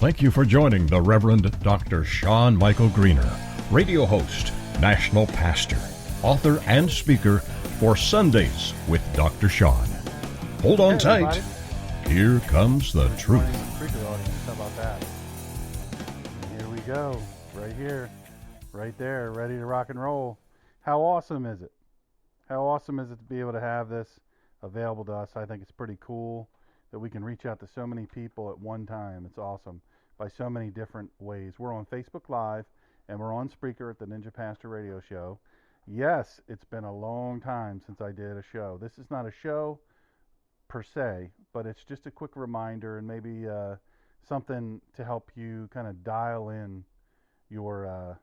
Thank you for joining the Reverend Dr. Sean Michael Greener, radio host, national pastor, author, and speaker for Sundays with Dr. Sean. Hold on tight. Everybody. Here comes the truth. Speaker audience, how about that? Here we go, right here, right there, ready to rock and roll. How awesome is it? How awesome is it to be able to have this available to us? I think it's pretty cool that we can reach out to so many people at one time. It's awesome by so many different ways. We're on Facebook Live and we're on Spreaker at the Ninja Pastor Radio Show. Yes, it's been a long time since I did a show. This is not a show per se, but it's just a quick reminder and maybe something to help you kind of dial in your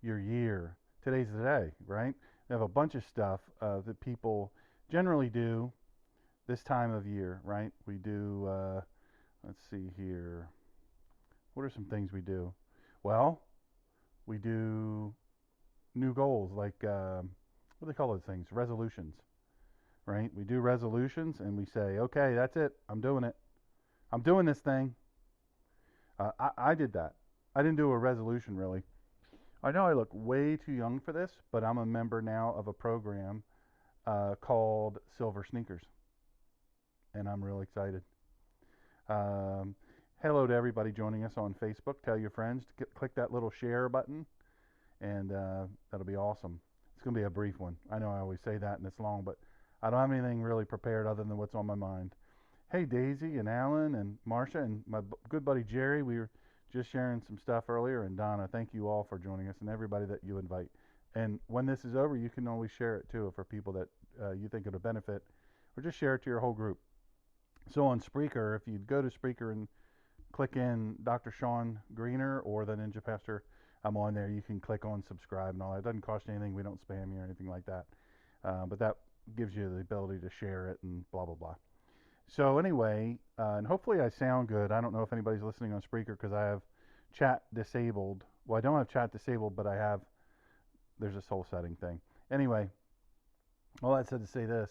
year. Today's the day, right? We have a bunch of stuff that people generally do this time of year, right? We do, let's see here. What are some things we do? Well, we do new goals, like, what do they call those things? Resolutions, right? We do resolutions and we say, okay, that's it. I'm doing it. I'm doing this thing. I did that. I didn't do a resolution, really. I know I look way too young for this, but I'm a member now of a program called Silver Sneakers, and I'm real excited. Hello to everybody joining us on Facebook. Tell your friends to click that little share button, and that'll be awesome. It's going to be a brief one. I know I always say that and it's long, but I don't have anything really prepared other than what's on my mind. Hey, Daisy and Alan and Marcia and my good buddy Jerry. We were just sharing some stuff earlier, and Donna, thank you all for joining us and everybody that you invite. And when this is over, you can always share it too for people that you think it'll benefit, or just share it to your whole group. So on Spreaker, if you go to Spreaker and click in Dr. Sean Greener or the Ninja Pastor, I'm on there. You can click on subscribe and all that. It doesn't cost you anything. We don't spam you or anything like that. But that gives you the ability to share it and blah, blah, blah. So anyway, and hopefully I sound good. I don't know if anybody's listening on Spreaker because I have chat disabled. Well, I don't have chat disabled, but there's this whole setting thing. Anyway, all that said to say this,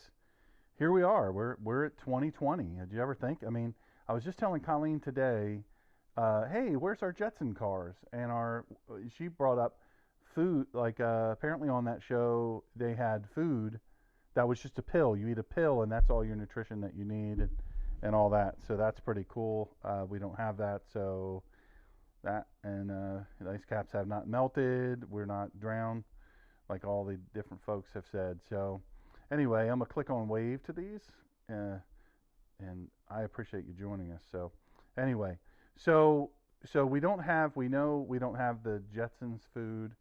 here we are. We're at 2020. Did you ever think? I mean, I was just telling Colleen today, hey, where's our Jetson cars? And she brought up food, like apparently on that show they had food that was just a pill. You eat a pill, and that's all your nutrition that you need, and all that. So that's pretty cool. We don't have that, so that, and the ice caps have not melted. We're not drowned, like all the different folks have said. So anyway, I'm gonna click on wave to these, and I appreciate you joining us. So anyway, so we know we don't have the Jetsons food,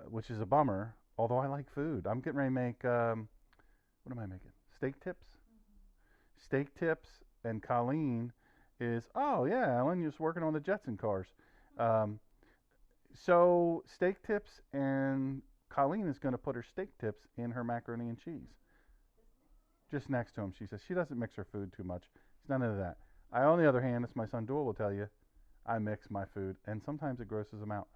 which is a bummer. Although I like food. I'm getting ready to make, what am I making? Steak tips? Mm-hmm. Steak tips, and Colleen is, oh yeah, Ellen, you're just working on the Jetson cars. So steak tips, and Colleen is going to put her steak tips in her macaroni and cheese. Just next to him. She says she doesn't mix her food too much. It's none of that. On the other hand, as my son Doyle will tell you, I mix my food, and sometimes it grosses him out.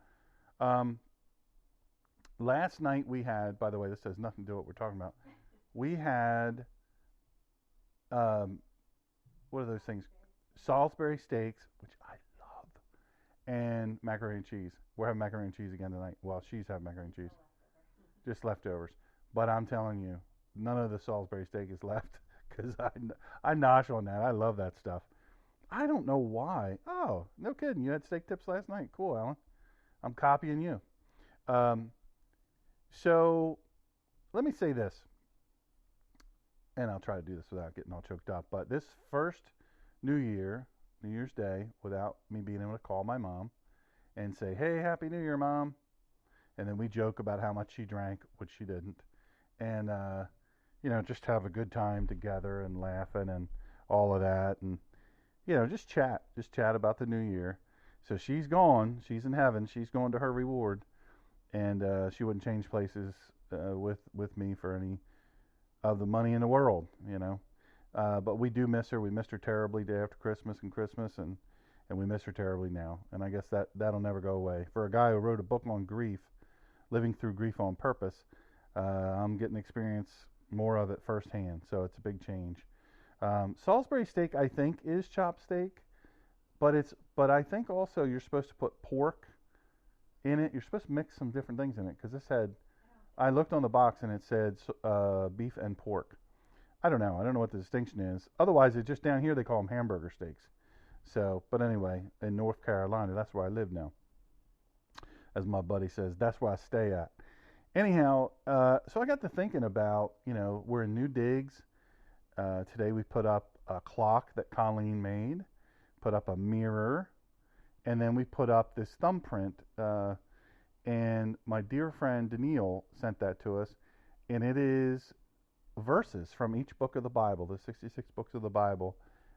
Last night we had, by the way, this has nothing to do with what we're talking about. We had, what are those things? Salisbury steaks, which I love, and macaroni and cheese. We're having macaroni and cheese again tonight. Well, she's having macaroni and cheese. Just leftovers. But I'm telling you, none of the Salisbury steak is left because I nosh on that. I love that stuff. I don't know why. Oh, no kidding. You had steak tips last night. Cool, Alan. I'm copying you. So let me say this, and I'll try to do this without getting all choked up, but this first New Year's Day, without me being able to call my mom and say, hey, Happy New Year, Mom, and then we joke about how much she drank, which she didn't, and, just have a good time together and laughing and all of that, and, just chat about the new year. So she's gone. She's in heaven. She's going to her reward. And she wouldn't change places with me for any of the money in the world, But we do miss her. We missed her terribly day after Christmas, and we miss her terribly now. And I guess that'll never go away. For a guy who wrote a book on grief, living through grief on purpose, I'm getting to experience more of it firsthand. So it's a big change. Salisbury steak, I think, is chopped steak, but I think also you're supposed to put pork in it. You're supposed to mix some different things in it because this had. I looked on the box and it said beef and pork. I don't know. I don't know what the distinction is. Otherwise, it's just down here they call them hamburger steaks. So, but anyway, in North Carolina, that's where I live now. As my buddy says, that's where I stay at. Anyhow, so I got to thinking about, we're in New Digs. Today we put up a clock that Colleen made, put up a mirror, and then we put up this thumbprint. And my dear friend Daniil sent that to us, and it is verses from each book of the Bible, the 66 books of the Bible,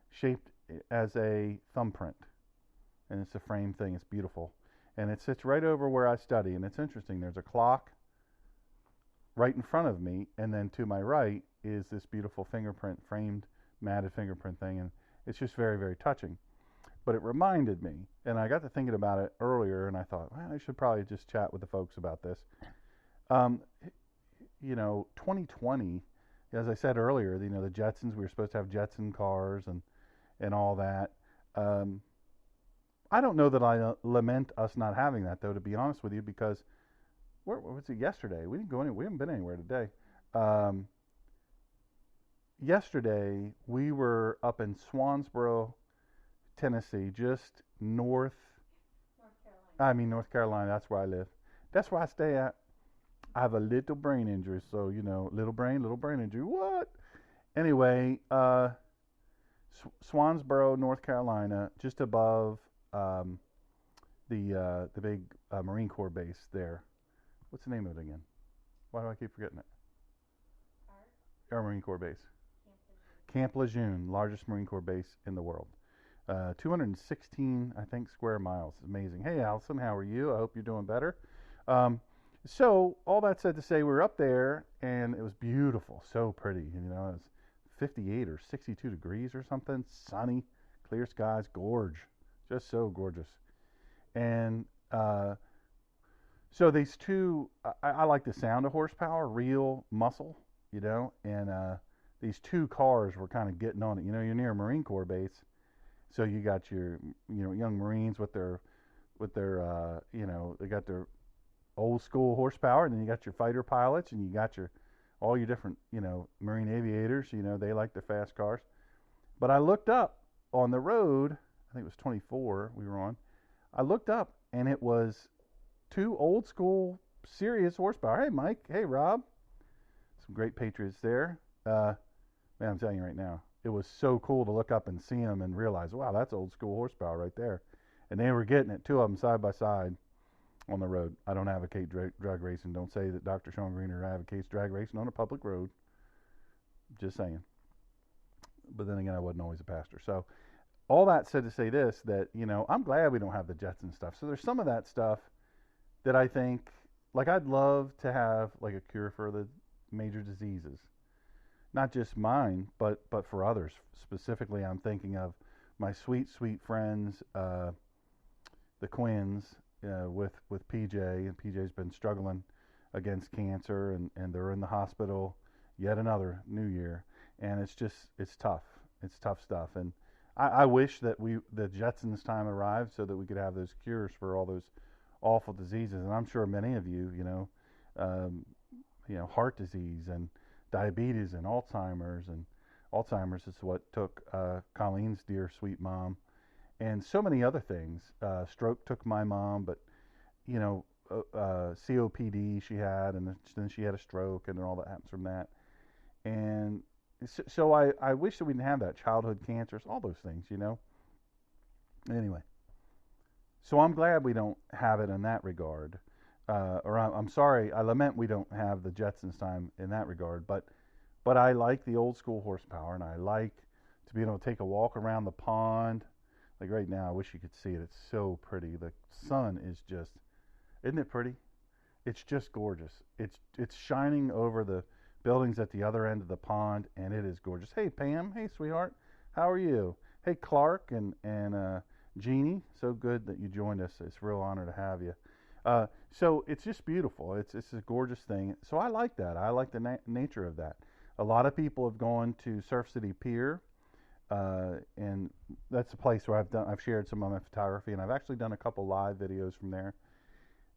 shaped as a thumbprint. And it's a frame thing. It's beautiful. And it sits right over where I study. And it's interesting. There's a clock right in front of me, and then to my right is this beautiful fingerprint, framed, matted fingerprint thing. And it's just very, very touching. But it reminded me, and I got to thinking about it earlier, and I thought, well, I should probably just chat with the folks about this. 2020, as I said earlier, the Jetsons, we were supposed to have Jetson cars and all that. I don't know that I lament us not having that, though, to be honest with you, because where was it yesterday? We didn't go anywhere. We haven't been anywhere today. Yesterday, we were up in Swansboro, Tennessee, just North Carolina. That's where I live. That's where I stay at. I have a little brain injury, so little brain injury. What? Anyway, Swansboro, North Carolina, just above the big Marine Corps base there. What's the name of it again? Why do I keep forgetting it? Our Marine Corps base. Camp Lejeune, largest Marine Corps base in the world. 216, I think, square miles. Amazing. Hey, Allison, how are you? I hope you're doing better. So all that said to say, we were up there, and it was beautiful, so pretty. It was 58 or 62 degrees or something, sunny, clear skies, just so gorgeous. And so these two, I like the sound of horsepower, real muscle, and these two cars were kind of getting on it. You're near a Marine Corps base, so you got your, young Marines with their, they got their old school horsepower, and then you got your fighter pilots, and you got all your different, Marine aviators. They like the fast cars. But I looked up on the road. I think it was 24 we were on. I looked up, and it was two old school serious horsepower. Hey, Mike. Hey, Rob. Some great Patriots there. Man, I'm telling you right now, it was so cool to look up and see them and realize, wow, that's old school horsepower right there. And they were getting it, two of them side by side on the road. I don't advocate drag racing. Don't say that Dr. Sean Greener advocates drag racing on a public road. Just saying. But then again, I wasn't always a pastor. So all that said to say this, that, I'm glad we don't have the Jetson stuff. So there's some of that stuff that I think, like, I'd love to have like a cure for the major diseases. Not just mine, but for others. Specifically, I'm thinking of my sweet, sweet friends, the Quins, with PJ, and PJ's been struggling against cancer, and they're in the hospital yet another new year, and it's tough. It's tough stuff, and I wish that the Jetsons time arrived so that we could have those cures for all those awful diseases. And I'm sure many of you, heart disease and diabetes and Alzheimer's is what took Colleen's dear sweet mom, and so many other things. Stroke took my mom, but COPD she had, and then she had a stroke, and then all that happens from that. And so I wish that we didn't have that. Childhood cancers, all those things, Anyway, so I'm glad we don't have it in that regard. I'm sorry, I lament we don't have the Jetsons time in that regard, but I like the old school horsepower, and I like to be able to take a walk around the pond. Like right now, I wish you could see it. It's so pretty. The sun is just, isn't it pretty? It's just gorgeous. It's shining over the buildings at the other end of the pond, and it is gorgeous. Hey, Pam. Hey, sweetheart. How are you? Hey, Clark and Jeannie. So good that you joined us. It's a real honor to have you. So it's just beautiful. It's a gorgeous thing. So I like that. I like the nature of that. A lot of people have gone to Surf City Pier and that's a place where I've shared some of my photography, and I've actually done a couple live videos from there.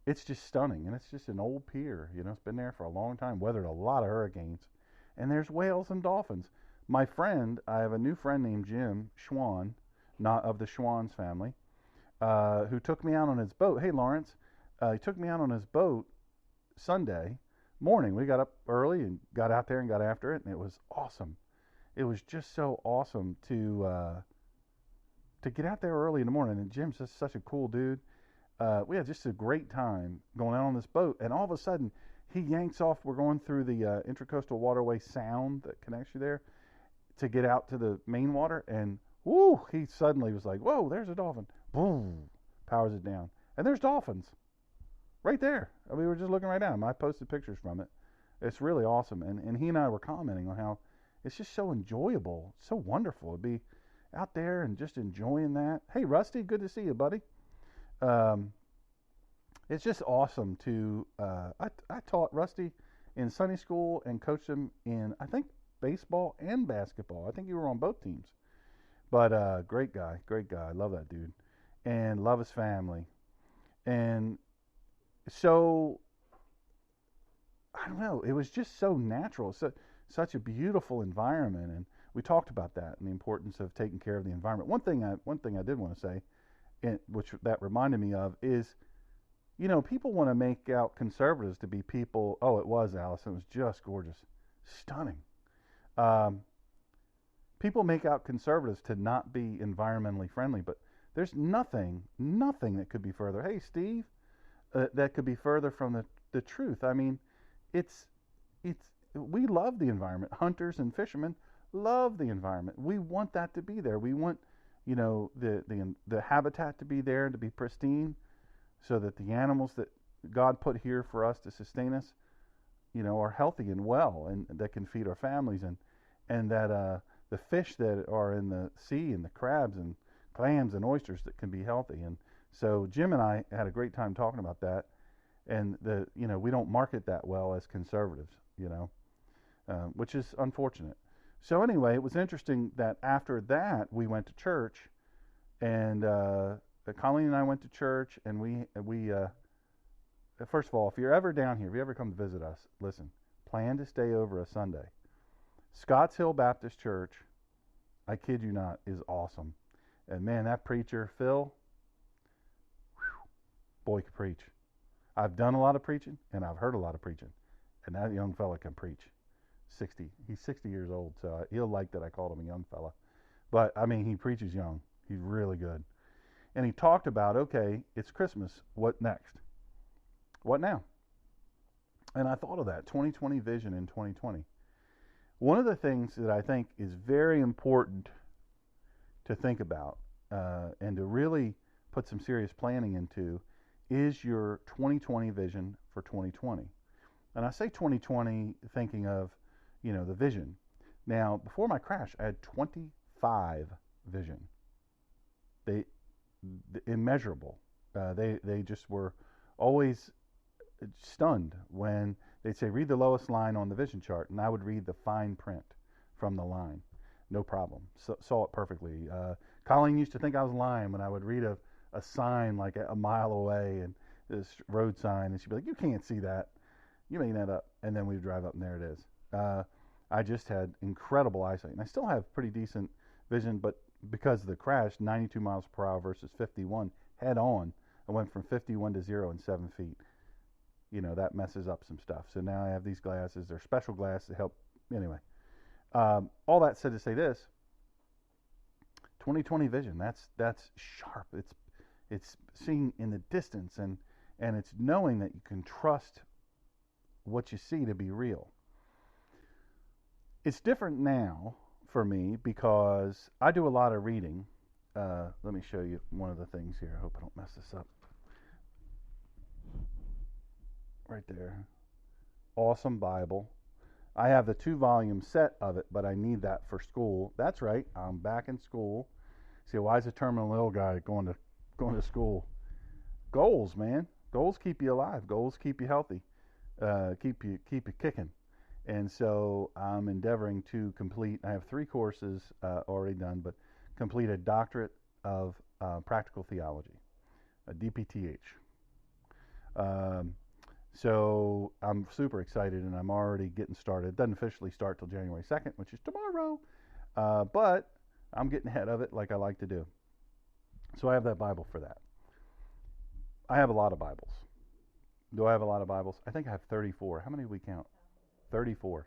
It's just stunning, and it's just an old pier. It's been there for a long time, weathered a lot of hurricanes, and there's whales and dolphins. I have a new friend named Jim Schwan, not of the Schwans family, who took me out on his boat. Hey, Lawrence, he took me out on his boat Sunday morning. We got up early and got out there and got after it, and it was awesome. It was just so awesome to get out there early in the morning. And Jim's just such a cool dude. We had just a great time going out on this boat, and all of a sudden he yanks off. We're going through the Intracoastal Waterway Sound that connects you there to get out to the main water, and woo, he suddenly was like, whoa, there's a dolphin. Boom, powers it down, and there's dolphins right there. We were just looking right at him. I posted pictures from it. It's really awesome, and he and I were commenting on how it's just so enjoyable, so wonderful to be out there and just enjoying that. Hey, Rusty, good to see you, buddy. It's just awesome to, I taught Rusty in Sunday school and coached him in, I think, baseball and basketball. I think you were on both teams. But great guy. I love that dude. And love his family. And so, I don't know, it was just so natural. Such a beautiful environment. And we talked about that and the importance of taking care of the environment. One thing I did want to say, which that reminded me of, is, people want to make out conservatives to be people. Oh, it was, Allison. It was just gorgeous. Stunning. People make out conservatives to not be environmentally friendly, but there's nothing that could be further. Hey, Steve, that could be further from the truth. I mean, we love the environment. Hunters and fishermen love the environment. We want that to be there. We want, the habitat to be there and to be pristine, so that the animals that God put here for us to sustain us, are healthy and well, and that can feed our families, and that the fish that are in the sea, and the crabs and clams and oysters that can be healthy. And so Jim and I had a great time talking about that, and we don't market that well as conservatives, which is unfortunate. So anyway, it was interesting that after that we went to church, and Colleen and I went to church, and we first of all, if you're ever down here, if you ever come to visit us, listen, plan to stay over a Sunday. Scotts Hill Baptist Church, I kid you not, is awesome. And man, that preacher, Phil, boy, can preach. I've done a lot of preaching, and I've heard a lot of preaching, and that young fella can preach. He's 60 years old, so he'll like that I called him a young fella. But I mean, he preaches young. He's really good. And he talked about, okay, it's Christmas. What next? What now? And I thought of that 2020 vision in 2020. One of the things that I think is very important to think about and to really put some serious planning into is your 2020 vision for 2020. And I say 2020 thinking of, the vision. Now, before my crash, I had 25 vision. They immeasurable. They just were always stunned when they'd say, read the lowest line on the vision chart, and I would read the fine print from the line. No problem. Saw it perfectly. Colleen used to think I was lying when I would read a sign like a mile away, and this road sign, and she'd be like, you can't see that. You made that up. And then we'd drive up, and there it is. I just had incredible eyesight, and I still have pretty decent vision, but because of the crash, 92 miles per hour versus 51 head on, I went from 51 to 0 in 7 feet. That messes up some stuff. So now I have these glasses. They're special glasses to help. Anyway, all that said to say this, 2020 vision, that's sharp. It's seeing in the distance, and it's knowing that you can trust what you see to be real. It's different now for me because I do a lot of reading. Let me show you one of the things here. I hope I don't mess this up. Right there. Awesome Bible. I have the 2-volume set of it, but I need that for school. That's right. I'm back in school. See, why is a terminal ill guy going to school? Goals, man. Goals keep you alive. Goals keep you healthy. Keep you kicking. And so I'm endeavoring to complete, I have 3 courses already done, but complete a doctorate of practical theology, a DPTH. So I'm super excited, and I'm already getting started. It doesn't officially start till January 2nd, which is tomorrow, but I'm getting ahead of it like I like to do. So I have that Bible for that. I have a lot of Bibles. Do I have a lot of Bibles? I think I have 34. How many do we count? 34.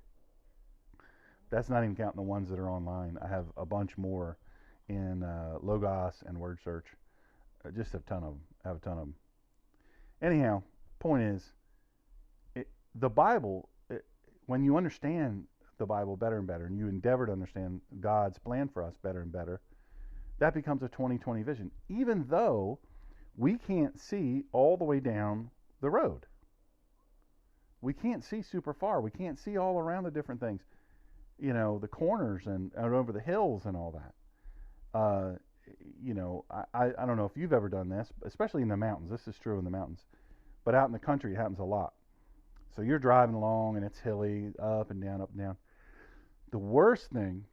That's not even counting the ones that are online. I have a bunch more in Logos and Word Search. Just a ton of them. I have a ton of them. Anyhow, point is, the Bible, when you understand the Bible better and better, and you endeavor to understand God's plan for us better and better, that becomes a 20/20 vision, even though we can't see all the way down the road. We can't see super far. We can't see all around the different things, the corners and over the hills and all that. I don't know if you've ever done this, especially in the mountains. This is true in the mountains, but out in the country it happens a lot. So you're driving along and it's hilly, up and down, up and down. The worst thing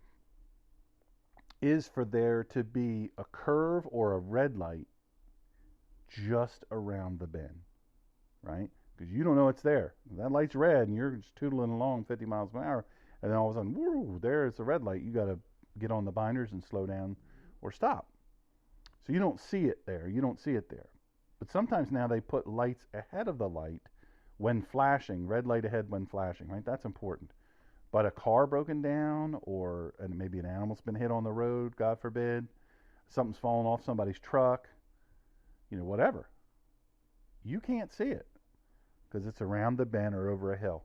is for there to be a curve or a red light just around the bend, right? Because you don't know it's there. That light's red and you're just tootling along 50 miles an hour, and then all of a sudden, whoo, there's the red light. You got to get on the binders and slow down or stop. So you don't see it there. You don't see it there. But sometimes now they put lights ahead of the light when flashing, red light ahead when flashing, right? That's important. But a car broken down, or maybe an animal's been hit on the road, God forbid, something's fallen off somebody's truck, whatever. You can't see it because it's around the bend or over a hill.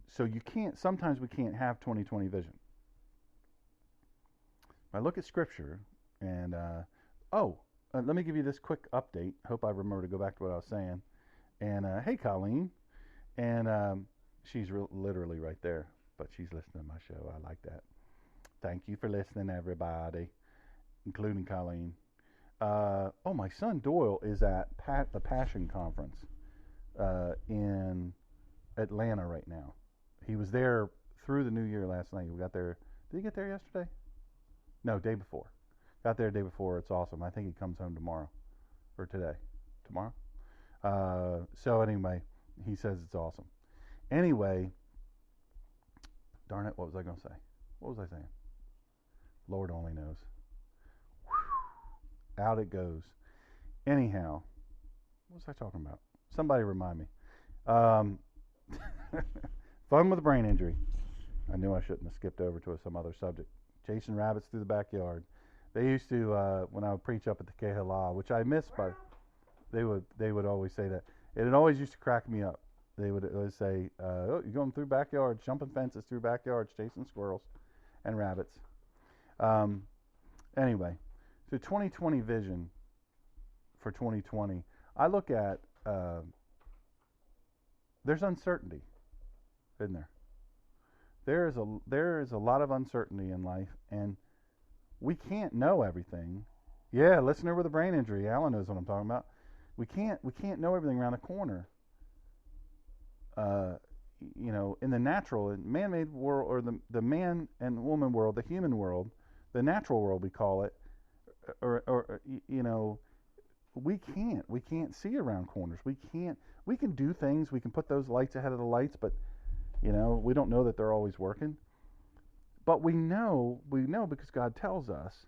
So sometimes we can't have 20/20 vision. I look at Scripture, and let me give you this quick update. Hope I remember to go back to what I was saying. And hey, Colleen, and she's literally right there, but she's listening to my show. I like that. Thank you for listening, everybody, including Colleen. My son Doyle is at the Passion Conference in Atlanta right now. He was there through the New Year last night. We got there. Did he get there yesterday? No, day before. Got there day before. It's awesome. I think he comes home tomorrow or today. Tomorrow? So anyway, he says it's awesome. Anyway, darn it, what was I going to say? What was I saying? Lord only knows. Whew. Out it goes. Anyhow, what was I talking about? Somebody remind me. Fun with a brain injury. I knew I shouldn't have skipped over to some other subject. Chasing rabbits through the backyard. They used to, when I would preach up at the Kehala, which I missed, but they would always say that. It always used to crack me up. They would always say, you're going through backyards, jumping fences through backyards, chasing squirrels and rabbits. Anyway, so 20/20 vision for 2020. I look at, there's uncertainty, isn't there? There is a lot of uncertainty in life, and we can't know everything. Yeah, listener with a brain injury, Alan knows what I'm talking about. We can't know everything around the corner. In the natural and man-made world, or the man and woman world, the human world, the natural world we call it, we can't see around corners. We can do things. We can put those lights ahead of the lights, but we don't know that they're always working. But we know because God tells us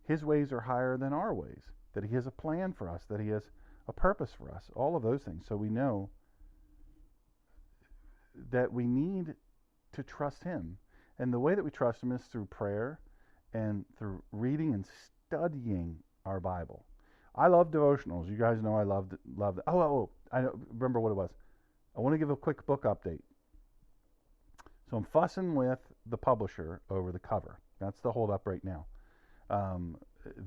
His ways are higher than our ways, that He has a plan for us, that He has a purpose for us, all of those things. So we know that we need to trust Him. And the way that we trust Him is through prayer and through reading and studying our Bible. I love devotionals. You guys know I love that. I remember what it was. I want to give a quick book update. So I'm fussing with the publisher over the cover. That's the hold up right now.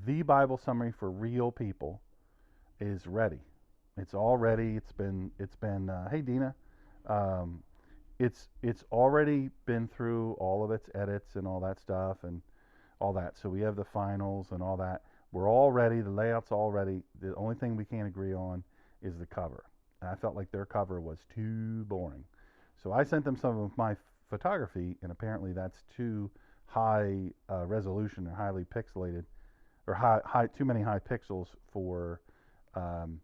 The Bible Summary for Real People is ready. It's all ready. It's been hey Dina, it's already been through all of its edits and all that stuff and all that. So we have the finals and all that. We're all ready. The layout's all ready. The only thing we can't agree on is the cover. And I felt like their cover was too boring. So I sent them some of my photography, and apparently that's too high resolution or highly pixelated, or too many high pixels um,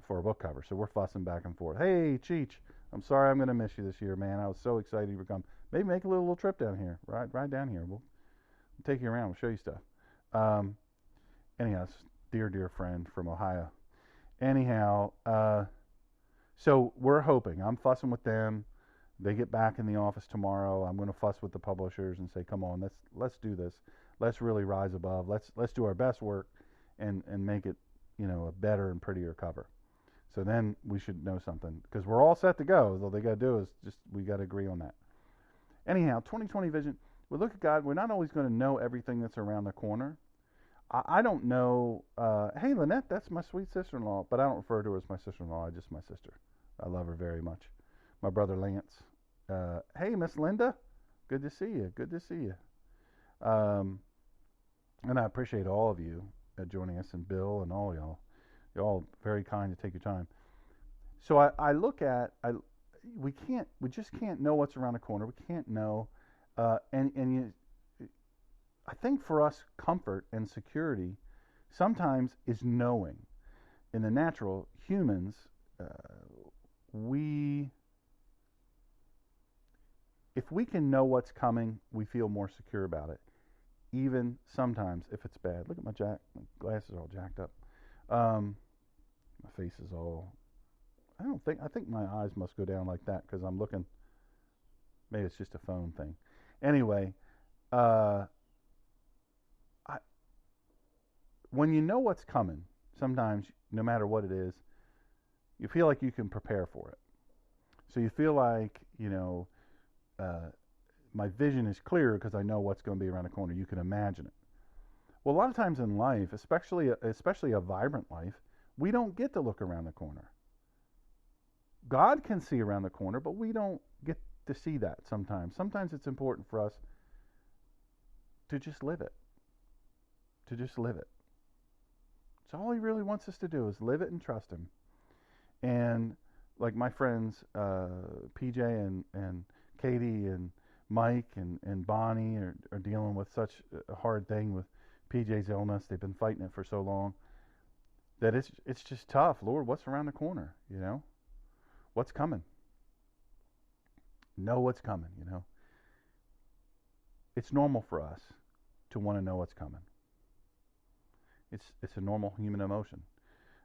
for a book cover. So we're fussing back and forth. Hey, Cheech, I'm sorry I'm going to miss you this year, man. I was so excited you would come. Maybe make a little trip down here. Ride down here. We'll take you around. We'll show you stuff. Anyhow, dear friend from Ohio. Anyhow, so we're hoping. I'm fussing with them. They get back in the office tomorrow. I'm going to fuss with the publishers and say, come on, let's do this. Let's really rise above. Let's do our best work and make it, a better and prettier cover. So then we should know something, because we're all set to go. All they got to do is we got to agree on that. Anyhow, 2020 vision. We look at God. We're not always going to know everything that's around the corner. I don't know. Hey, Lynette, that's my sweet sister-in-law, but I don't refer to her as my sister-in-law. Just my sister. I love her very much. My brother Lance. Hey, Miss Linda. Good to see you. Good to see you. And I appreciate all of you joining us, and Bill and all y'all. You're all very kind to take your time. So I look at, we just can't know what's around the corner. We can't know, I think for us, comfort and security sometimes is knowing. In the natural, humans, if we can know what's coming, we feel more secure about it. Even sometimes if it's bad. Look at my glasses are all jacked up. My face is all, I think my eyes must go down like that because I'm looking, maybe it's just a phone thing. Anyway, when you know what's coming, sometimes, no matter what it is, you feel like you can prepare for it. So you feel like, my vision is clear because I know what's going to be around the corner. You can imagine it. Well, a lot of times in life, especially a vibrant life, we don't get to look around the corner. God can see around the corner, but we don't get to see that sometimes. Sometimes it's important for us to just live it. To just live it. So all he really wants us to do is live it and trust him. And like my friends, PJ and Katie and Mike and Bonnie are dealing with such a hard thing with PJ's illness. They've been fighting it for so long that it's just tough. Lord, what's around the corner? What's coming? Know what's coming. It's normal for us to want to know what's coming. It's a normal human emotion.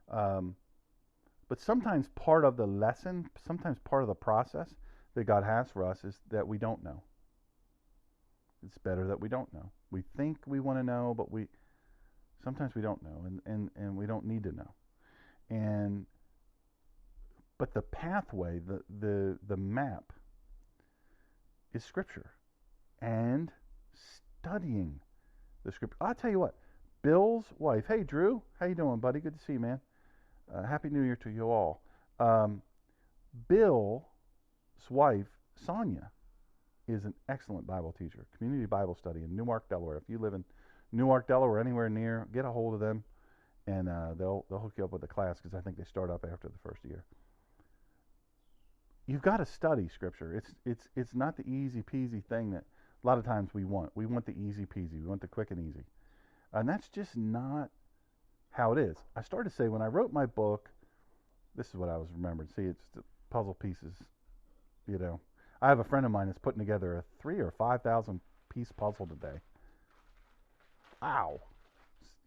But sometimes part of the lesson, sometimes part of the process that God has for us is that we don't know. It's better that we don't know. We think we want to know, but sometimes we don't know, and we don't need to know. But the pathway, the map, is Scripture, and studying the Scripture. I'll tell you what, Bill's wife. Hey, Drew, how you doing, buddy? Good to see you, man. Happy New Year to you all. Bill's wife, Sonia, is an excellent Bible teacher, community Bible study in Newark, Delaware. If you live in Newark, Delaware, anywhere near, get a hold of them, and they'll hook you up with a class, because I think they start up after the first year. You've got to study Scripture. It's not the easy peasy thing that a lot of times we want. We want the easy peasy. We want the quick and easy, and that's just not how it is. I started to say, when I wrote my book, this is what I was remembering. See, it's the puzzle pieces. I have a friend of mine that's putting together a 3,000 or 5,000 piece puzzle today. Wow.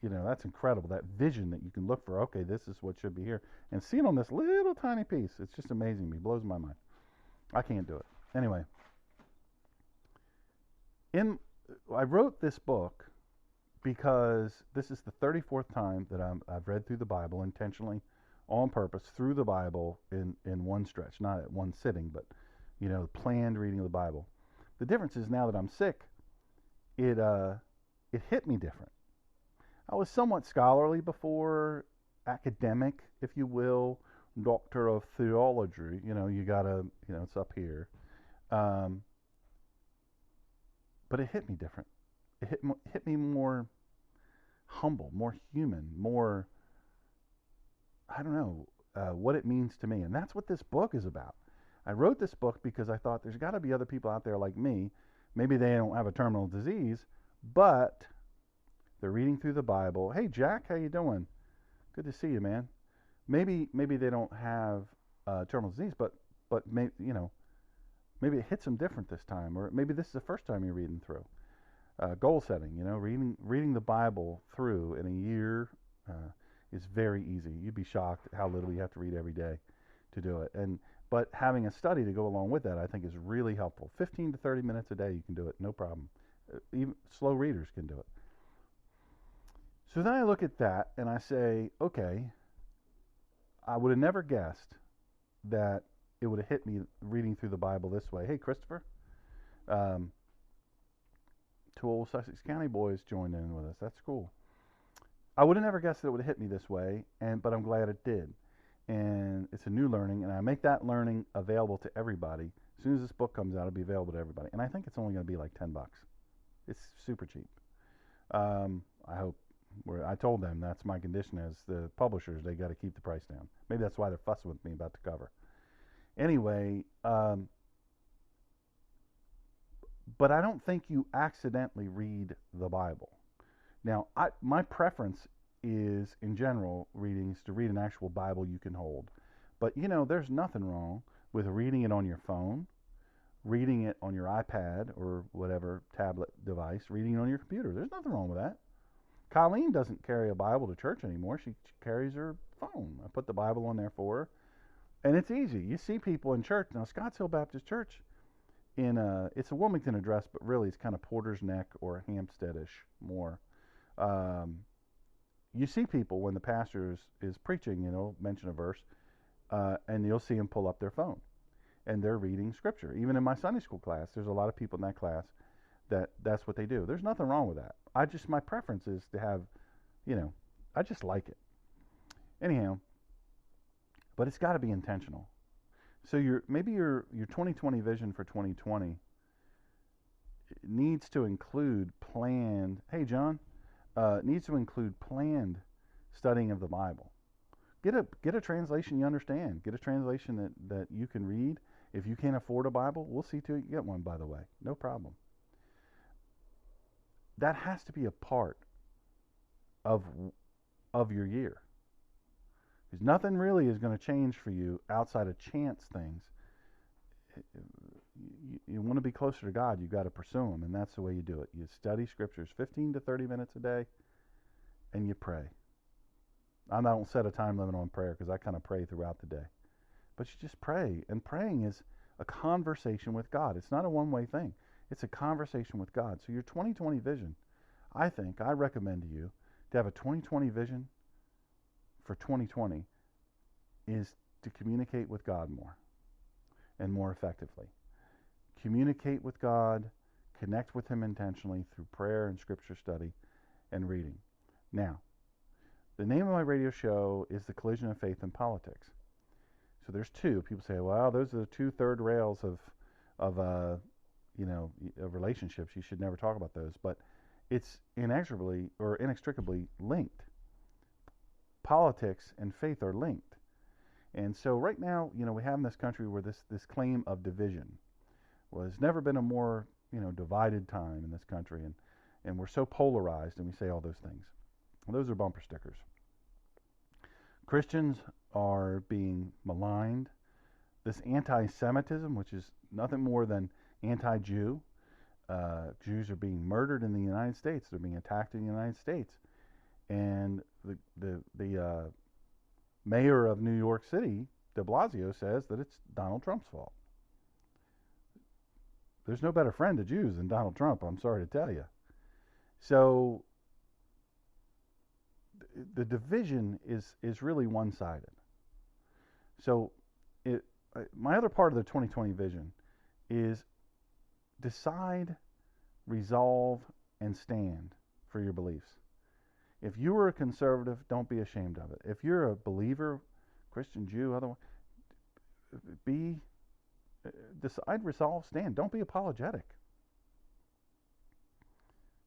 That's incredible. That vision that you can look for, okay, this is what should be here, and see it on this little tiny piece. It's just amazing to me. Blows my mind. I can't do it. Anyway, I wrote this book because this is the 34th time that I've read through the Bible intentionally, on purpose, through the Bible in one stretch, not at one sitting, but planned reading of the Bible. The difference is, now that I'm sick, it hit me different. I was somewhat scholarly before, academic, if you will, doctor of theology. You gotta, it's up here. But it hit me different. It hit me more humble, more human, more, I don't know, what it means to me. And that's what this book is about. I wrote this book because I thought there's got to be other people out there like me. Maybe they don't have a terminal disease, but they're reading through the Bible. Hey, Jack, how you doing? Good to see you, man. Maybe they don't have terminal disease, but maybe, maybe it hits them different this time, or maybe this is the first time you're reading through. Goal setting, reading the Bible through in a year is very easy. You'd be shocked at how little you have to read every day to do it. But having a study to go along with that, I think, is really helpful. 15 to 30 minutes a day, you can do it, no problem. Even slow readers can do it. So then I look at that and I say, okay, I would have never guessed that it would have hit me reading through the Bible this way. Hey, Christopher. Two old Sussex County boys joined in with us. That's cool. I would have never guessed that it would have hit me this way, but I'm glad it did. And it's a new learning, and I make that learning available to everybody. As soon as this book comes out, it'll be available to everybody. And I think it's only going to be like $10. It's super cheap. I hope. I told them that's my condition as the publishers. They got to keep the price down. Maybe that's why they're fussing with me about the cover. Anyway, but I don't think you accidentally read the Bible. Now, my preference is, in general, readings to read an actual Bible you can hold. But, there's nothing wrong with reading it on your phone, reading it on your iPad or whatever tablet device, reading it on your computer. There's nothing wrong with that. Colleen doesn't carry a Bible to church anymore. She carries her phone. I put the Bible on there for her. And it's easy. You see people in church. Now, Scotts Hill Baptist Church, it's a Wilmington address, but really it's kind of Porter's Neck or Hampstead-ish more. You see people when the pastor is preaching, mention a verse, and you'll see them pull up their phone, and they're reading Scripture. Even in my Sunday school class, there's a lot of people in that class that's what they do. There's nothing wrong with that. My preference is to have, I just like it. Anyhow, but it's got to be intentional. So maybe your 2020 vision for 2020 needs to include planned. Hey, John. Needs to include planned studying of the Bible. Get a translation you understand. Get a translation that you can read. If you can't afford a Bible, we'll see to it you get one, by the way. No problem. That has to be a part of your year. Because nothing really is going to change for you outside of chance things. You want to be closer to God, you've got to pursue Him, and that's the way you do it. You study Scriptures 15 to 30 minutes a day, and you pray. I don't set a time limit on prayer because I kind of pray throughout the day. But you just pray, and praying is a conversation with God. It's not a one-way thing. It's a conversation with God. So your 2020 vision, I recommend to you to have a 2020 vision for 2020 is to communicate with God more and more effectively. Communicate with God, connect with Him intentionally through prayer and Scripture study and reading. Now, the name of my radio show is The Collision of Faith and Politics. So there's two. People say, well, those are the two third rails of relationships. You should never talk about those. But it's inextricably linked. Politics and faith are linked. And so right now, we have in this country where this claim of division was never been a more, divided time in this country. And we're so polarized, and we say all those things. Well, those are bumper stickers. Christians are being maligned. This anti-Semitism, which is nothing more than anti-Jew. Jews are being murdered in the United States. They're being attacked in the United States. And the mayor of New York City, de Blasio, says that it's Donald Trump's fault. There's no better friend to Jews than Donald Trump, I'm sorry to tell you. So the division is really one-sided. So my other part of the 2020 vision is decide, resolve, and stand for your beliefs. If you are a conservative, don't be ashamed of it. If you're a believer, Christian, Jew, otherwise, decide, resolve, stand. Don't be apologetic.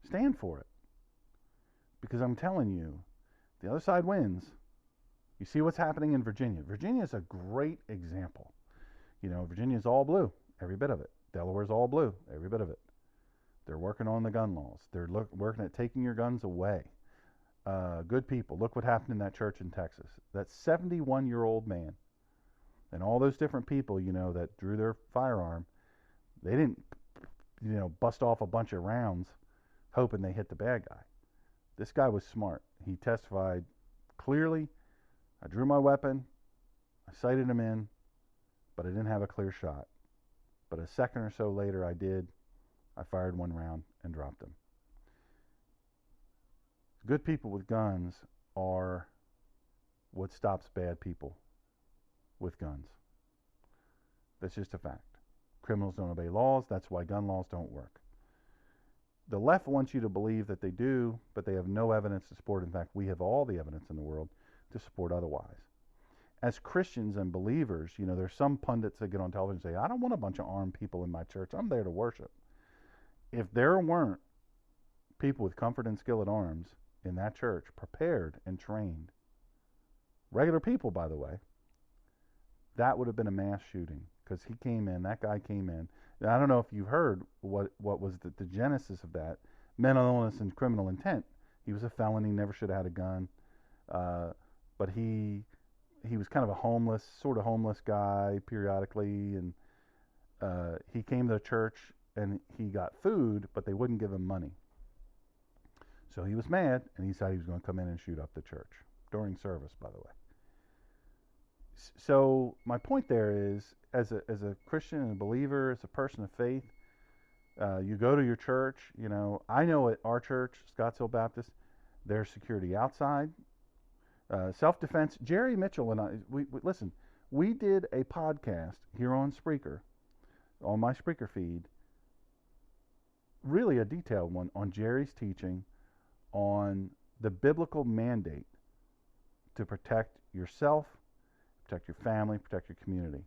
Stand for it. Because I'm telling you, the other side wins. You see what's happening in Virginia. Virginia is a great example. Virginia's all blue, every bit of it. Delaware's all blue, every bit of it. They're working on the gun laws. They're working at taking your guns away. Good people. Look what happened in that church in Texas. That 71-year-old man and all those different people, that drew their firearm, they didn't, bust off a bunch of rounds hoping they hit the bad guy. This guy was smart. He testified clearly. I drew my weapon. I sighted him in, but I didn't have a clear shot. But a second or so later, I did. I fired one round and dropped him. Good people with guns are what stops bad people with guns. That's just a fact. Criminals don't obey laws. That's why gun laws don't work. The left wants you to believe that they do, but they have no evidence to support. In fact, we have all the evidence in the world to support otherwise. As Christians and believers, there's some pundits that get on television and say, I don't want a bunch of armed people in my church. I'm there to worship. If there weren't people with comfort and skill at arms in that church, prepared and trained, regular people, by the way, that would have been a mass shooting, because that guy came in. And I don't know if you heard what was the genesis of that. Mental illness and criminal intent. He was a felon. He never should have had a gun. But he was kind of a sort of homeless guy periodically. And he came to the church and he got food, but they wouldn't give him money. So he was mad, and he decided he was going to come in and shoot up the church during service, by the way. So my point there is, as a Christian and a believer, as a person of faith, you go to your church. I know at our church, Scottsdale Baptist, there's security outside, self-defense. Jerry Mitchell and I, listen. We did a podcast here on Spreaker, on my Spreaker feed, really a detailed one on Jerry's teaching on the biblical mandate to protect yourself, protect your family, protect your community.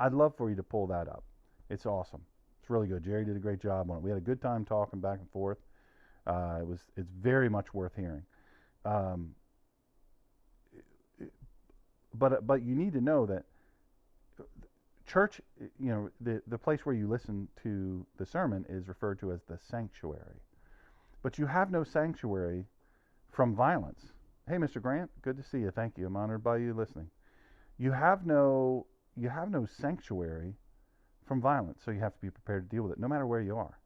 I'd love for you to pull that up. It's awesome. It's really good. Jerry did a great job on it. We had a good time talking back and forth. It's very much worth hearing. But you need to know that church, the place where you listen to the sermon is referred to as the sanctuary. But you have no sanctuary from violence. Hey, Mr. Grant, good to see you. Thank you. I'm honored by you listening. You have no sanctuary from violence, so you have to be prepared to deal with it, no matter where you are.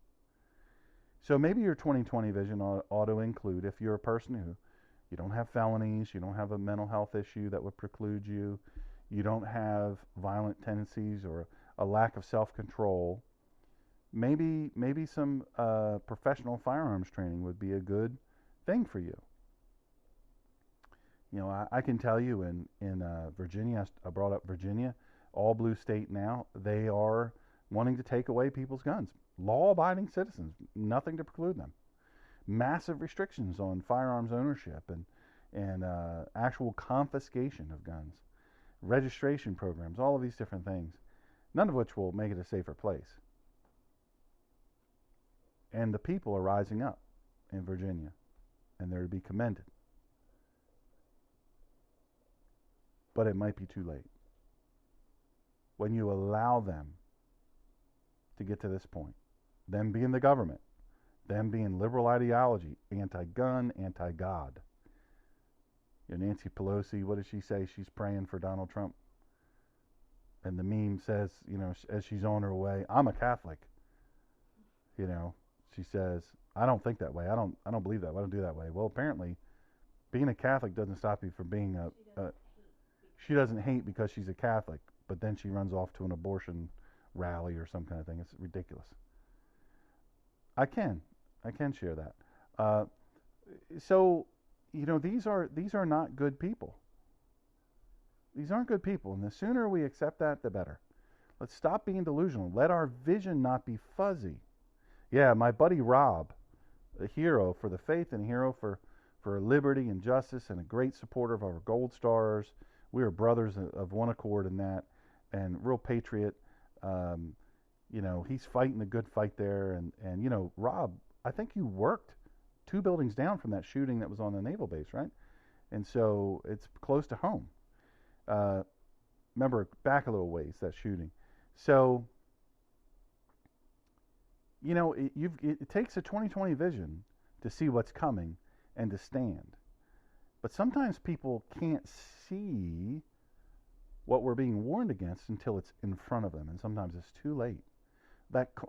So maybe your 2020 vision ought to include, if you're a person who you don't have felonies, you don't have a mental health issue that would preclude you, you don't have violent tendencies or a lack of self-control, maybe some professional firearms training would be a good thing for you. I can tell you in Virginia, I brought up Virginia, all blue state now, they are wanting to take away people's guns. Law-abiding citizens, nothing to preclude them. Massive restrictions on firearms ownership and actual confiscation of guns, registration programs, all of these different things, none of which will make it a safer place. And the people are rising up in Virginia, and they're to be commended. But it might be too late. When you allow them to get to this point, them being the government, them being liberal ideology, anti-gun, anti-God. Nancy Pelosi, what does she say? She's praying for Donald Trump. And the meme says, as she's on her way, I'm a Catholic. She says, I don't think that way. I don't believe that way. I don't do that way. Well, apparently, being a Catholic doesn't stop you from being she doesn't hate because she's a Catholic, but then she runs off to an abortion rally or some kind of thing. It's ridiculous. I can share that. So, these are not good people. These aren't good people, and the sooner we accept that, the better. Let's stop being delusional. Let our vision not be fuzzy. Yeah, my buddy Rob, a hero for the faith and a hero for liberty and justice, and a great supporter of our Gold Stars. We are brothers of one accord in that, and real patriot. He's fighting the good fight there. And Rob, I think you worked 2 buildings down from that shooting that was on the naval base, right? And so it's close to home. Remember, back a little ways, that shooting. So, it takes a 2020 vision to see what's coming and to stand. But sometimes people can't see what we're being warned against until it's in front of them, and sometimes it's too late.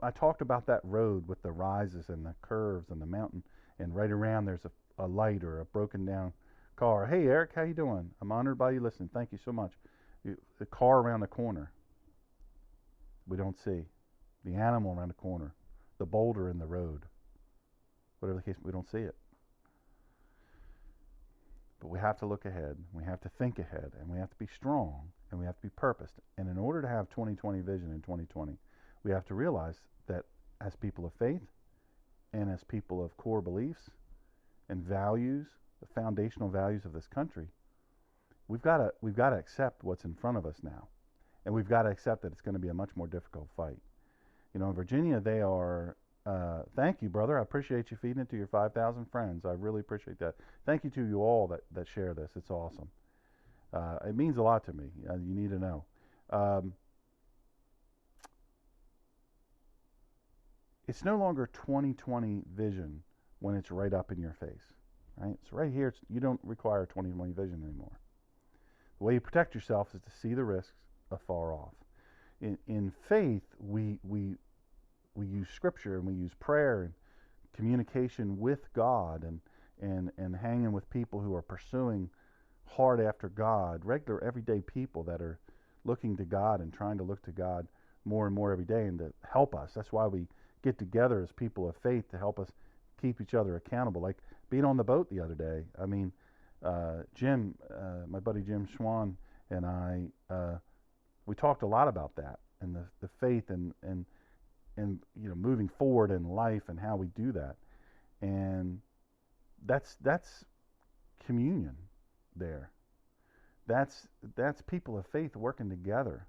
I talked about that road with the rises and the curves and the mountain, and right around there's a light or a broken down car. Hey Eric, how you doing? I'm honored by you listening. Thank you so much. The car around the corner, we don't see. The animal around the corner, the boulder in the road, whatever the case, we don't see it. But we have to look ahead, we have to think ahead, and we have to be strong, and we have to be purposed. And in order to have 2020 vision in 2020, we have to realize that as people of faith and as people of core beliefs and values, the foundational values of this country, we've got to accept what's in front of us now. And we've got to accept that it's going to be a much more difficult fight. In Virginia, they are, thank you, brother. I appreciate you feeding it to your 5,000 friends. I really appreciate that. Thank you to you all that share this. It's awesome. It means a lot to me. You need to know. It's no longer 2020 vision when it's right up in your face. Right? It's right here. You don't require 2020 vision anymore. The way you protect yourself is to see the risks afar off. In faith, we use scripture and we use prayer and communication with God and hanging with people who are pursuing hard after God, regular everyday people that are looking to God and trying to look to God more and more every day and to help us. That's why we get together as people of faith to help us keep each other accountable. Like being on the boat the other day. I mean, Jim, my buddy Jim Schwan and I, we talked a lot about that and the faith and moving forward in life and how we do that. And that's communion there. That's people of faith working together,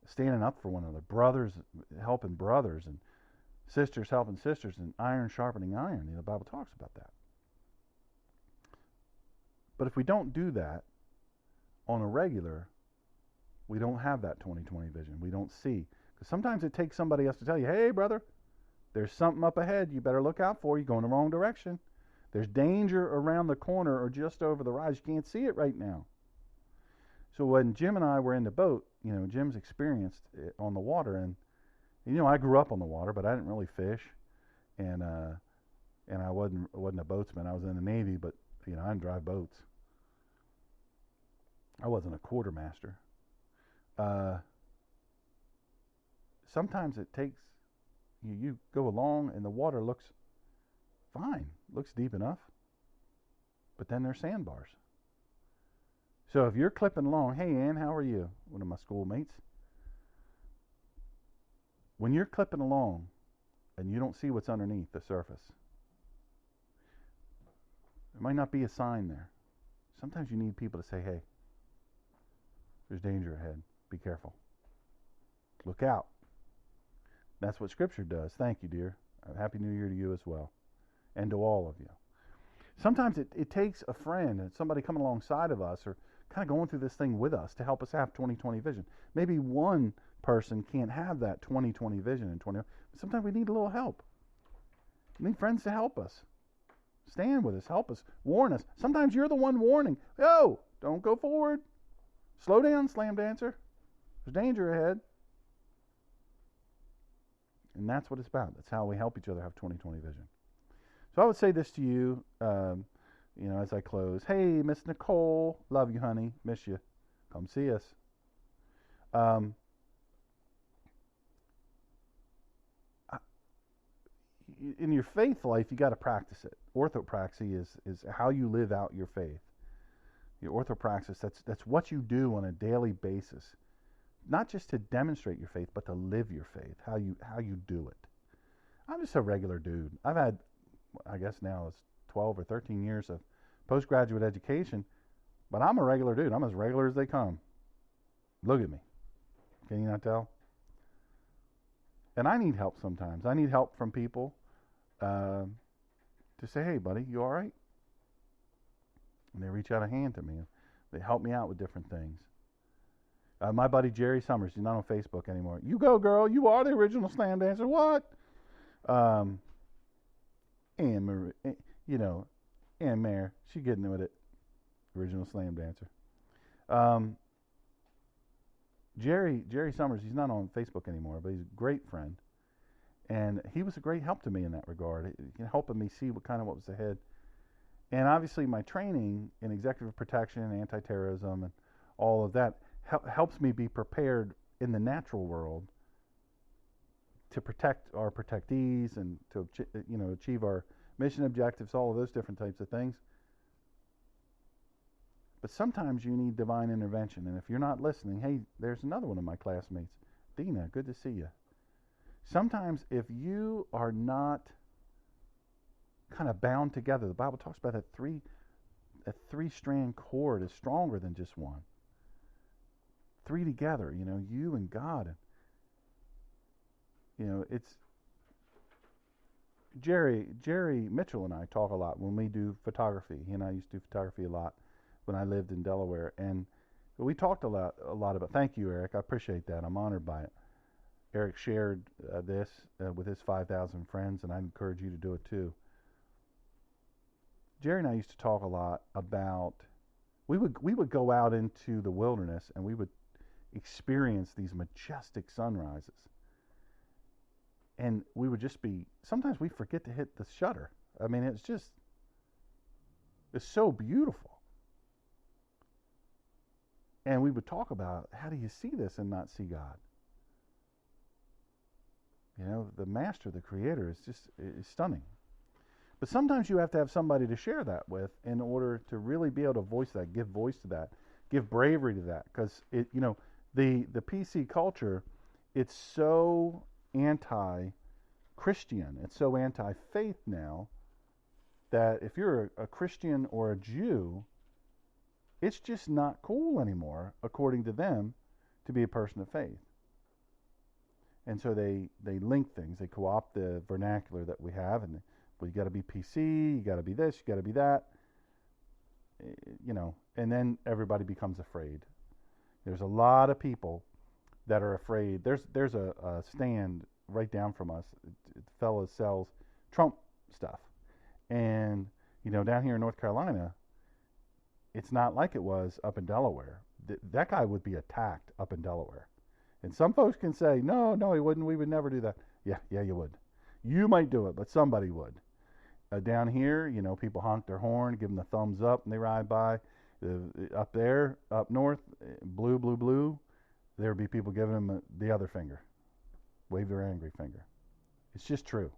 standing up for one another, brothers helping brothers and sisters helping sisters, and iron sharpening iron. The Bible talks about that. But if we don't do that on a regular, we don't have that 2020 vision. We don't see. Because sometimes it takes somebody else to tell you, hey, brother, there's something up ahead you better look out for. You're going the wrong direction. There's danger around the corner or just over the rise. You can't see it right now. So when Jim and I were in the boat, Jim's experienced it on the water, and I grew up on the water, but I didn't really fish, and I wasn't a boatsman. I was in the Navy, but I didn't drive boats. I wasn't a quartermaster. Sometimes it takes you go along and the water looks fine, looks deep enough, but then there's sandbars. So if you're clipping along, hey Ann, how are you? One of my schoolmates. When you're clipping along and you don't see what's underneath the surface, there might not be a sign there. Sometimes you need people to say, hey, there's danger ahead. Be careful. Look out. That's what Scripture does. Thank you, dear. Happy New Year to you as well, and to all of you. Sometimes it takes a friend and somebody coming alongside of us or kind of going through this thing with us to help us have 2020 vision. Maybe one person can't have that 2020 vision in 2020. Sometimes we need a little help. We need friends to help us. Stand with us, help us, warn us. Sometimes you're the one warning. Yo, don't go forward. Slow down, slam dancer. There's danger ahead. And that's what it's about. That's how we help each other have 2020 vision. So I would say this to you, as I close. Hey, Miss Nicole, love you, honey. Miss you. Come see us. In your faith life, you got to practice it. Orthopraxy is how you live out your faith. Your orthopraxis, that's what you do on a daily basis. Not just to demonstrate your faith, but to live your faith, how you do it. I'm just a regular dude. I've had, I guess now it's 12 or 13 years of postgraduate education, but I'm a regular dude. I'm as regular as they come. Look at me. Can you not tell? And I need help sometimes. I need help from people to say, hey, buddy, you all right? And they reach out a hand to me. They help me out with different things. My buddy Jerry Summers, he's not on Facebook anymore. You go, girl. You are the original slam dancer. What? Anne Marie, Anne Mayer, she getting with it. Original slam dancer. Jerry Summers, he's not on Facebook anymore, but he's a great friend. And he was a great help to me in that regard, helping me see what was ahead. And obviously my training in executive protection, anti-terrorism, and all of that helps me be prepared in the natural world to protect our protectees and to achieve our mission objectives, all of those different types of things. But sometimes you need divine intervention. And if you're not listening, hey, there's another one of my classmates. Dina, good to see you. Sometimes if you are not kind of bound together, the Bible talks about a three-strand cord is stronger than just one. Three together, you and God. It's Jerry Mitchell and I talk a lot when we do photography. He and I used to do photography a lot when I lived in Delaware, and we talked a lot about. Thank you, Eric. I appreciate that. I'm honored by it. Eric shared this with his 5,000 friends, and I encourage you to do it too. Jerry and I used to talk a lot about. We would go out into the wilderness and we would experience these majestic sunrises. And we would just be, sometimes we forget to hit the shutter. I mean, it's so beautiful. And we would talk about, how do you see this and not see God? The master, the creator, is stunning. But sometimes you have to have somebody to share that with in order to really be able to voice that, give voice to that, give bravery to that. Because the PC culture, it's so anti-Christian, it's so anti-faith now, that if you're a Christian or a Jew, it's just not cool anymore, according to them, to be a person of faith. And so they link things, they co-opt the vernacular that we have, and well, you got to be PC, you got to be this, you got to be that, and then everybody becomes afraid. There's a lot of people that are afraid. There's a stand right down from us. The fellow sells Trump stuff, and down here in North Carolina, it's not like it was up in Delaware. That guy would be attacked up in Delaware, and some folks can say, no, he wouldn't. We would never do that. Yeah, you would. You might do it, but somebody would. Down here, people honk their horn, give them the thumbs up, and they ride by. Up there, up north, blue, there would be people giving them the other finger, wave their angry finger. It's just true.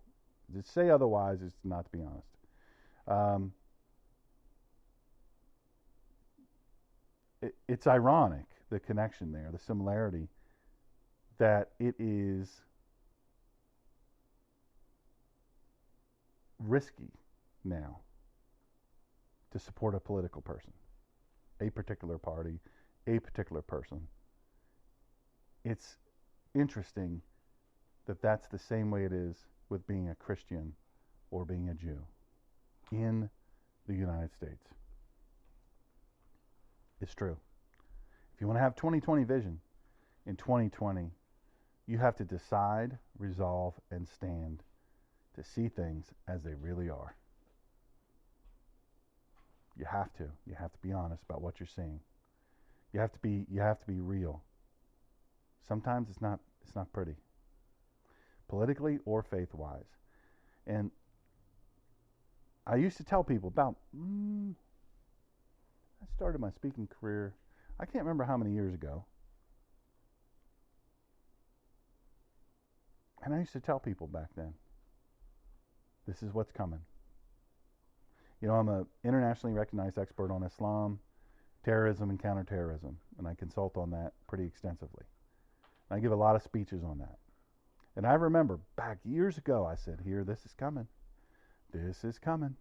To say otherwise is not to be honest. It's ironic, the connection there, the similarity, that it is risky now to support a political person, a particular party, a particular person. It's interesting that that's the same way it is with being a Christian or being a Jew in the United States. It's true. If you want to have 2020 vision in 2020, you have to decide, resolve, and stand to see things as they really are. You have to. You have to be honest about what you're seeing. You have to be real. Sometimes it's not pretty, politically or faith-wise. And I used to tell people about. I started my speaking career, I can't remember how many years ago. And I used to tell people back then, this is what's coming. I'm an internationally recognized expert on Islam, terrorism, and counterterrorism, and I consult on that pretty extensively. And I give a lot of speeches on that. And I remember back years ago, I said, this is coming. This is coming.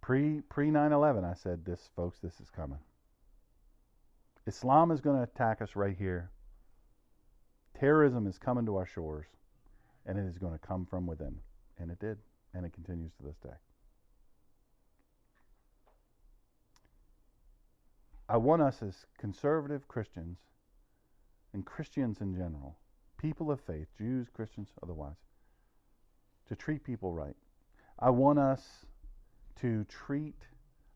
Pre 9/11, I said, this is coming. Islam is going to attack us right here. Terrorism is coming to our shores, and it is going to come from within. And it did, and it continues to this day. I want us as conservative Christians and Christians in general, people of faith, Jews, Christians, otherwise, to treat people right. I want us to treat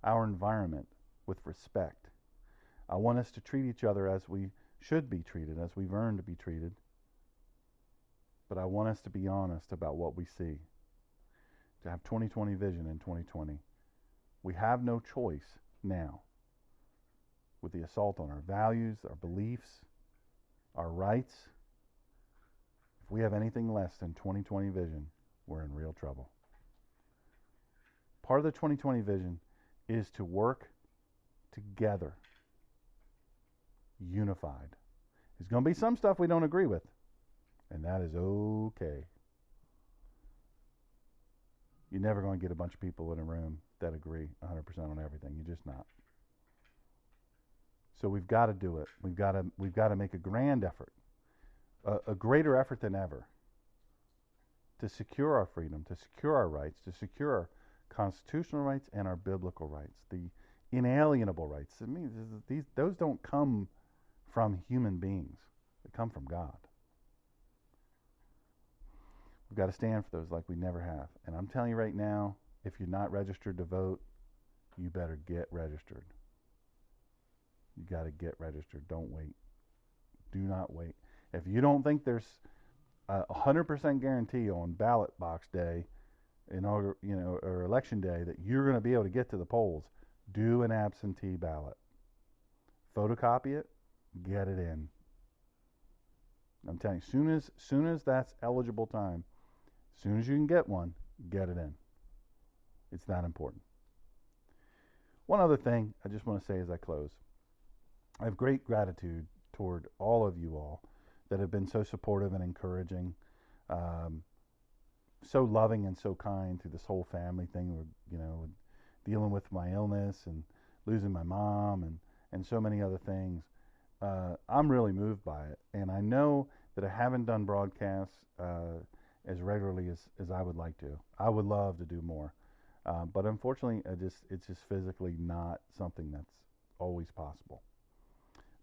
our environment with respect. I want us to treat each other as we should be treated, as we've earned to be treated. But I want us to be honest about what we see, to have 2020 vision in 2020. We have no choice now with the assault on our values, our beliefs, our rights. If we have anything less than 2020 vision, we're in real trouble. Part of the 2020 vision is to work together, unified. There's going to be some stuff we don't agree with, and that is okay. You're never going to get a bunch of people in a room that agree 100% on everything. You're just not. So we've got to do it. We've got to make a grand effort, a greater effort than ever, to secure our freedom, to secure our rights, to secure our constitutional rights and our biblical rights, the inalienable rights. It means those don't come from human beings. They come from God. We've got to stand for those like we never have. And I'm telling you right now, if you're not registered to vote, you better get registered. You got to get registered. Don't wait. Do not wait. If you don't think there's a 100% guarantee on ballot box day, or election day, that you're going to be able to get to the polls, do an absentee ballot. Photocopy it, get it in. I'm telling you, soon as that's eligible time, as soon as you can get one, get it in. It's that important. One other thing I just want to say as I close. I have great gratitude toward all of you all that have been so supportive and encouraging, so loving and so kind through this whole family thing. Dealing with my illness and losing my mom and so many other things. I'm really moved by it, and I know that I haven't done broadcasts as regularly as I would like to. I would love to do more, but unfortunately, it's just physically not something that's always possible.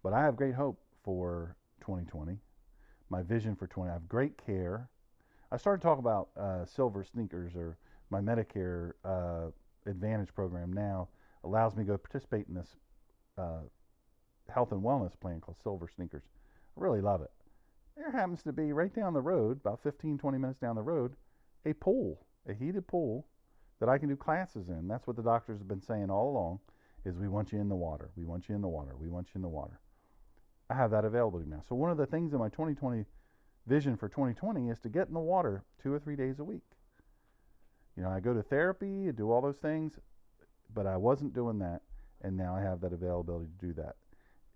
But I have great hope for 2020. My vision for 2020. I have great care. I started talking about silver sneakers, or my Medicare Advantage program now allows me to go participate in this health and wellness plan called Silver Sneakers. I really love it. There happens to be right down the road, about 15, 20 minutes down the road, a pool, a heated pool that I can do classes in. That's what the doctors have been saying all along, is we want you in the water. We want you in the water. We want you in the water. I have that available to me now. So one of the things in my 2020 vision for 2020 is to get in the water 2 or 3 days a week. I go to therapy, I do all those things, but I wasn't doing that, and now I have that availability to do that.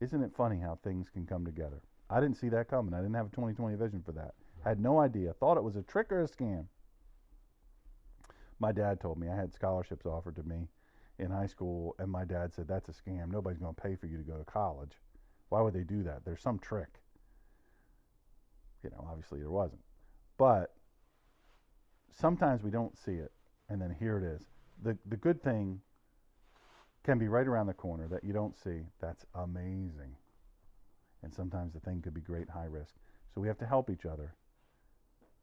Isn't it funny how things can come together? I didn't see that coming. I didn't have a 2020 vision for that. I had no idea. Thought it was a trick or a scam. My dad told me I had scholarships offered to me in high school, and my dad said, that's a scam. Nobody's going to pay for you to go to college. Why would they do that? There's some trick. Obviously there wasn't. But sometimes we don't see it, and then here it is. The good thing can be right around the corner that you don't see. That's amazing. And sometimes the thing could be great high risk. So we have to help each other.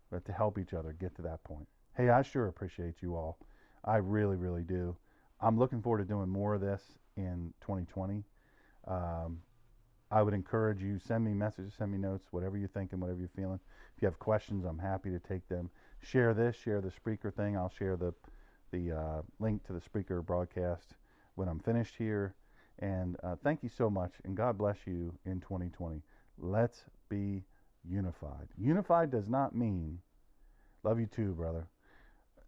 We have to help each other get to that point. Hey, I sure appreciate you all. I really, really do. I'm looking forward to doing more of this in 2020. I would encourage you, send me messages, send me notes, whatever you're thinking, whatever you're feeling. If you have questions, I'm happy to take them. Share this, share the Spreaker thing. I'll share the link to the Spreaker broadcast when I'm finished here. And thank you so much, and God bless you in 2020. Let's be unified. Unified does not mean, love you too, brother.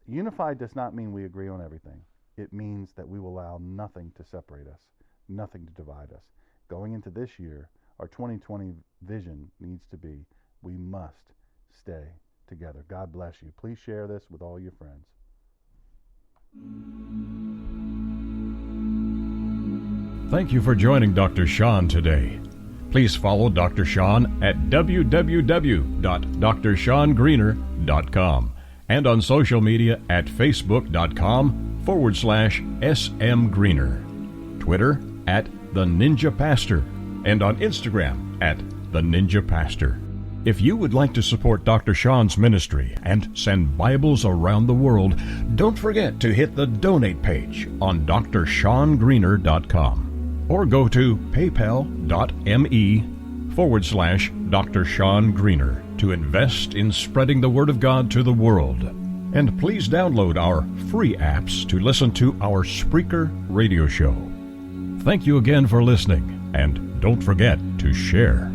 Unified does not mean we agree on everything. It means that we will allow nothing to separate us, nothing to divide us. Going into this year, our 2020 vision needs to be, we must stay together. God bless you. Please share this with all your friends. Thank you for joining Dr. Sean today. Please follow Dr. Sean at www.drseangreener.com and on social media at facebook.com/smgreener, Twitter at The Ninja Pastor and on Instagram at The Ninja Pastor. If you would like to support Dr. Sean's ministry and send Bibles around the world, don't forget to hit the donate page on DrSeanGreener.com or go to paypal.me/Dr. Sean Greener to invest in spreading the Word of God to the world. And please download our free apps to listen to our Spreaker radio show. Thank you again for listening, and don't forget to share.